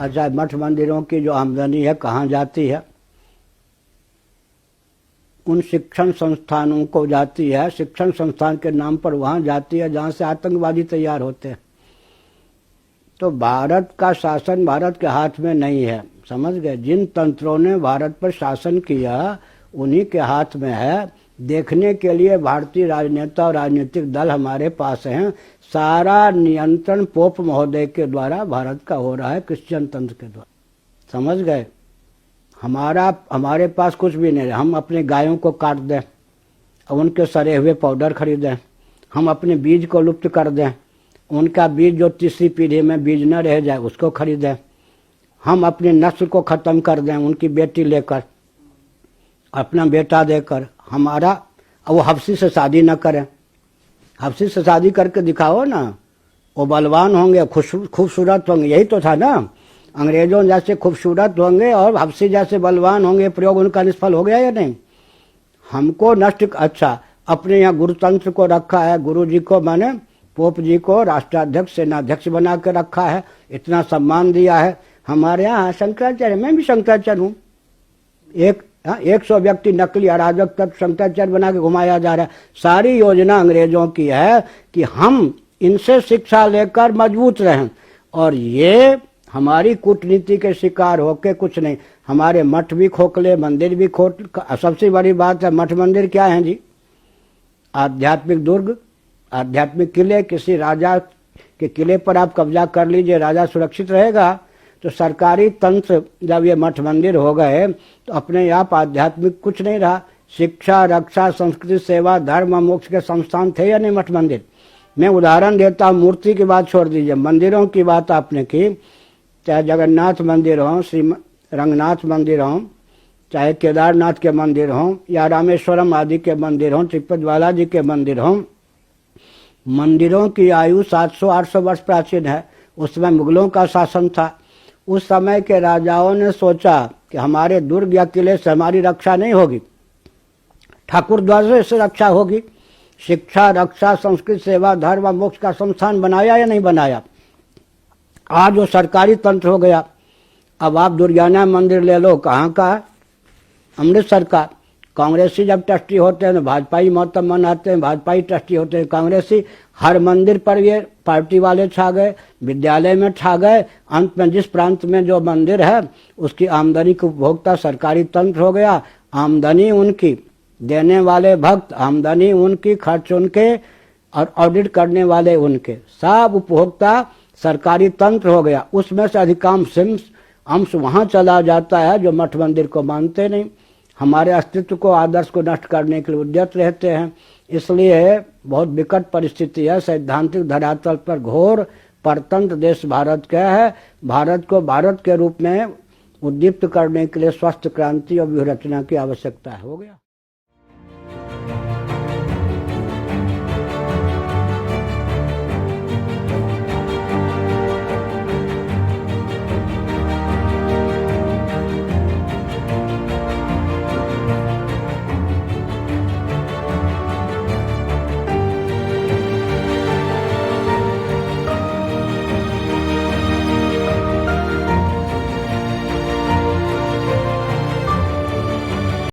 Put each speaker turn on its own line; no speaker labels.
अच्छा, मठ मंदिरों की जो आमदनी है कहाँ जाती है? उन शिक्षण संस्थानों को जाती है, शिक्षण संस्थान के नाम पर वहां जाती है जहां से आतंकवादी तैयार होते हैं। तो भारत का शासन भारत के हाथ में नहीं है, समझ गए? जिन तंत्रों ने भारत पर शासन किया उन्हीं के हाथ में है। देखने के लिए भारतीय राजनेता और राजनीतिक दल हमारे पास हैं। सारा नियंत्रण पोप महोदय के द्वारा भारत का हो रहा है, क्रिश्चियन तंत्र के द्वारा, समझ गए? हमारे पास कुछ भी नहीं है। हम अपने गायों को काट दें और उनके सड़े हुए पाउडर खरीदें, हम अपने बीज को लुप्त कर दें, उनका बीज जो तीसरी पीढ़ी में बीज न रह जाए उसको खरीदें, हम अपनी नस्ल को खत्म कर दें, उनकी बेटी लेकर, अपना बेटा देकर, हमारा वो हफ्सी से शादी न करें। हफ्सी से शादी करके दिखाओ ना, वो बलवान होंगे, खूबसूरत होंगे, यही तो था ना। अंग्रेजों जैसे खूबसूरत होंगे और हफ्सी जैसे बलवान होंगे, प्रयोग उनका निष्फल हो गया या नहीं? हमको नष्ट, अच्छा अपने यहाँ गुरुतंत्र को रखा है, गुरु जी को माने पोप जी को राष्ट्राध्यक्ष सेनाध्यक्ष बना के रखा है, इतना सम्मान दिया है। हमारे यहाँ शंकराचार्य, मैं भी शंकराचार्य हूँ, 100 व्यक्ति नकली अराजक तत्व शंकराचार्य बना के घुमाया जा रहा है। सारी योजना अंग्रेजों की है कि हम इनसे शिक्षा लेकर मजबूत रहें, और ये हमारी कूटनीति के शिकार होके कुछ नहीं। हमारे मठ भी खोखले, मंदिर भी सबसे बड़ी बात है, मठ मंदिर क्या है जी? आध्यात्मिक दुर्ग, आध्यात्मिक किले। किसी राजा के किले पर आप कब्जा कर लीजिए, राजा सुरक्षित रहेगा। तो सरकारी तंत्र जब ये मठ मंदिर हो गए तो अपने आप आध्यात्मिक कुछ नहीं रहा। शिक्षा, रक्षा, संस्कृति, सेवा, धर्म, मोक्ष के संस्थान थे या नहीं मठ मंदिर? मैं उदाहरण देता हूँ, मूर्ति की बात छोड़ दीजिए, मंदिरों की बात आपने की, चाहे जगन्नाथ मंदिर हो, श्री रंगनाथ मंदिर हो, चाहे केदारनाथ के मंदिर हो, या रामेश्वरम आदि के मंदिर हो, तिरुपति बालाजी के मंदिर हो। मंदिरों की आयु 700-800 वर्ष प्राचीन है। उस समय मुगलों का शासन था। उस समय के राजाओं ने सोचा कि हमारे दुर्ग या किले से हमारी रक्षा नहीं होगी, ठाकुर द्वार से रक्षा होगी। शिक्षा, रक्षा, संस्कृत, सेवा, धर्म और मोक्ष का संस्थान बनाया या नहीं बनाया? आज वो सरकारी तंत्र हो गया। अब आप दुर्गाना मंदिर ले लो, कहाँ का? अमृतसर का। कांग्रेसी जब ट्रस्टी होते हैं तो भाजपाई मोहतम मनाते हैं, भाजपाई ट्रस्टी होते हैं कांग्रेसी। हर मंदिर पर ये पार्टी वाले छा गए, विद्यालय में छा गए। अंत में जिस प्रांत में जो मंदिर है उसकी आमदनी के उपभोक्ता सरकारी तंत्र हो गया। आमदनी उनकी, देने वाले भक्त, आमदनी उनकी, खर्च उनके, और ऑडिट करने वाले उनके, सब उपभोक्ता सरकारी तंत्र हो गया। उसमें से अधिकांश अंश वहां चला जाता है जो मठ मंदिर को मानते नहीं, हमारे अस्तित्व को, आदर्श को नष्ट करने के लिए उद्यत रहते हैं। इसलिए बहुत विकट परिस्थिति है। सैद्धांतिक धरातल पर घोर परतंत्र देश भारत का है। भारत को भारत के रूप में उद्दीप्त करने के लिए स्वस्थ क्रांति और व्यूह रचना की आवश्यकता है। हो गया।